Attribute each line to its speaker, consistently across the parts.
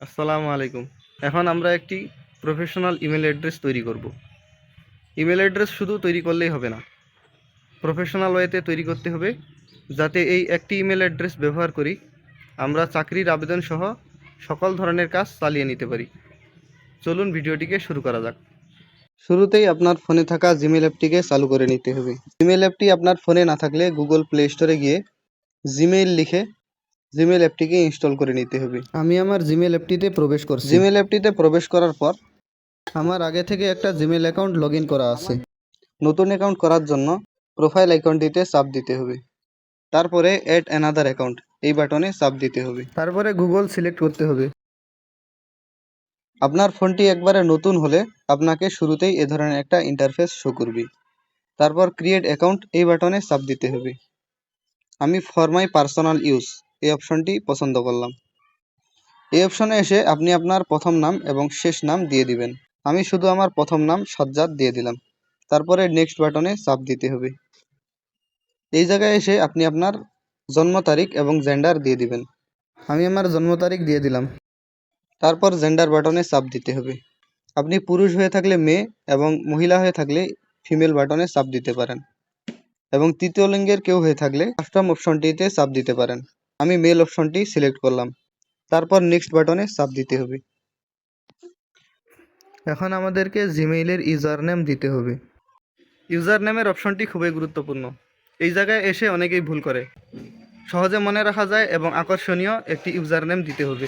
Speaker 1: আসসালামু আলাইকুম। এখন আমরা একটি প্রফেশনাল ইমেল অ্যাড্রেস তৈরি করব। ইমেল অ্যাড্রেস শুধু তৈরি করলেই হবে না, প্রফেশনাল ওয়েতে তৈরি করতে হবে, যাতে এই একটি ইমেল অ্যাড্রেস ব্যবহার করি আমরা চাকরির আবেদন সহ সকল ধরনের কাজ চালিয়ে নিতে পারি। চলুন ভিডিওটিকে শুরু করা যাক। শুরুতেই আপনার ফোনে থাকা জিমেল অ্যাপটিকে চালু করে নিতে হবে। জিমেল অ্যাপটি আপনার ফোনে না থাকলে গুগল প্লে স্টোরে গিয়ে জিমেইল লিখে জিমেল অ্যাপটিকে ইনস্টল করে নিতে হবে। আমি আমার জিমেল অ্যাপটিতে প্রবেশ করছি। জিমেল অ্যাপটিতে প্রবেশ করার পর আমার আগে থেকে একটা জিমেল অ্যাকাউন্ট লগ ইন করা আছে। নতুন অ্যাকাউন্ট করার জন্য প্রোফাইল আইকনটিতে চাপ দিতে হবে। তারপরে অ্যাড অ্যানাদার অ্যাকাউন্ট এই বাটনে চাপ দিতে হবে। তারপরে গুগল সিলেক্ট করতে হবে। আপনার ফোনটি একবারে নতুন হলে আপনাকে শুরুতেই এ ধরনের একটা ইন্টারফেস শো করবে। তারপর ক্রিয়েট অ্যাকাউন্ট এই বাটনে চাপ দিতে হবে। আমি ফর মাই পার্সোনাল ইউজ এই অপশনটি পছন্দ করলাম। এই অপশনে এসে আপনি আপনার প্রথম নাম এবং শেষ নাম দিয়ে দিবেন। আমি শুধু আমার প্রথম নাম সাজ্জাদ দিয়ে দিলাম। তারপরে নেক্সট বাটনে চাপ দিতে হবে। এই জায়গায় এসে আপনি আপনার জন্ম তারিখ এবং জেন্ডার দিয়ে দিবেন। আমি আমার জন্ম তারিখ দিয়ে দিলাম। তারপর জেন্ডার বাটনে চাপ দিতে হবে। আপনি পুরুষ হয়ে থাকলে মেয়ে এবং মহিলা হয়ে থাকলে ফিমেল বাটনে চাপ দিতে পারেন, এবং তৃতীয় লিঙ্গের কেউ হয়ে থাকলে কাস্টম অপশনটিতে চাপ দিতে পারেন। আমি মেল অপশনটি সিলেক্ট করলাম। তারপর নেক্সট বাটনে চাপ দিতে হবে। এখন আমাদেরকে জিমেইলের ইউজার নেম দিতে হবে। ইউজার নেমের অপশনটি খুবই গুরুত্বপূর্ণ। এই জায়গায় এসে অনেকেই ভুল করে। সহজে মনে রাখা যায় এবং আকর্ষণীয় একটি ইউজার নেম দিতে হবে,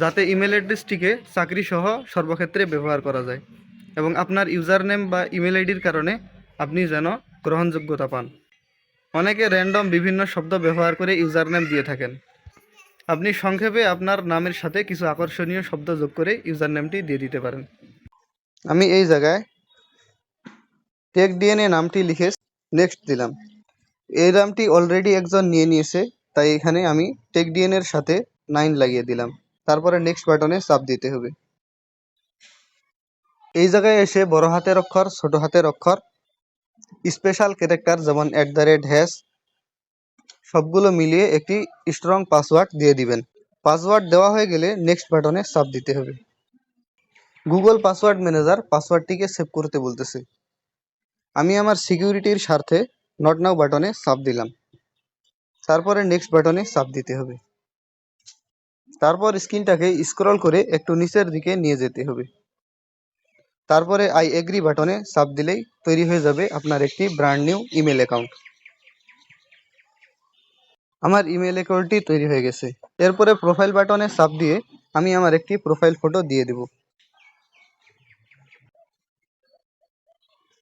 Speaker 1: যাতে ইমেল অ্যাড্রেসটিকে চাকরি সহ সর্বক্ষেত্রে ব্যবহার করা যায় এবং আপনার ইউজার নেম বা ইমেল আইডির কারণে আপনি যেন গ্রহণযোগ্যতা পান। অনেকে র্যান্ডম বিভিন্ন শব্দ ব্যবহার করে ইউজার নেম দিয়ে থাকেন। আপনি সংক্ষেপে আপনার নামের সাথে কিছু আকর্ষণীয় শব্দ যোগ করে ইউজার নেমটি দিয়ে দিতে পারেন। আমি এই জায়গায় টেক ডিএনএ নামটি লিখে নেক্সট দিলাম। এই নামটি অলরেডি একজন নিয়ে নিয়েছে, তাই এখানে আমি টেক ডিএনএ এর সাথে 9 লাগিয়ে দিলাম। তারপরে নেক্সট বাটনে চাপ দিতে হবে। এই জায়গায় এসে বড় হাতের অক্ষর, ছোট হাতের অক্ষর, স্পেশাল ক্যারেক্টার যেমন @# সবগুলো মিলিয়ে একটি স্ট্রং পাসওয়ার্ড দিয়ে দিবেন। পাসওয়ার্ড দেওয়া হয়ে গেলে নেক্সট বাটনে চাপ দিতে হবে। গুগল পাসওয়ার্ড ম্যানেজার পাসওয়ার্ডটিকে সেভ করতে বলতেছে। আমি আমার সিকিউরিটির স্বার্থে নট নাও বাটনে চাপ দিলাম। তারপরে নেক্সট বাটনে চাপ দিতে হবে। তারপর স্ক্রিনটাকে স্ক্রল করে একটু নিচের দিকে নিয়ে যেতে হবে। তারপরে আই এগ্রি বাটনে চাপ দিলেই তৈরি হয়ে যাবে আপনার একটি ব্র্যান্ড নিউ ইমেল অ্যাকাউন্ট। আমার ইমেল অ্যাকাউন্টটি তৈরি হয়ে গেছে। এরপরে প্রোফাইল বাটনে চাপ দিয়ে আমি আমার একটি প্রোফাইল ফটো দিয়ে দেব।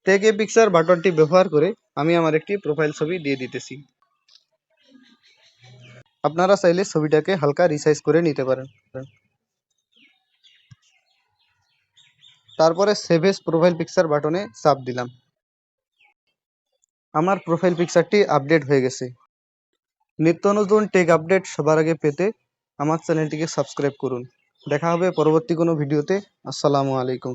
Speaker 1: টেক এ পিকচার বাটনটি ব্যবহার করে আমি আমার একটি প্রোফাইল ছবি দিয়ে দিতেছি। আপনারা চাইলে ছবিটাকে হালকা রিসাইজ করে নিতে পারেন। তারপরে সেভ এজ প্রোফাইল পিকচার বাটনে চাপ দিলাম। আমার প্রোফাইল পিকচারটি আপডেট হয়ে গেছে। নিত্য নতুন টেক আপডেট সবার আগে পেতে আমার চ্যানেলটিকে সাবস্ক্রাইব করুন। দেখা হবে পরবর্তী কোনো ভিডিওতে। আসসালামু আলাইকুম।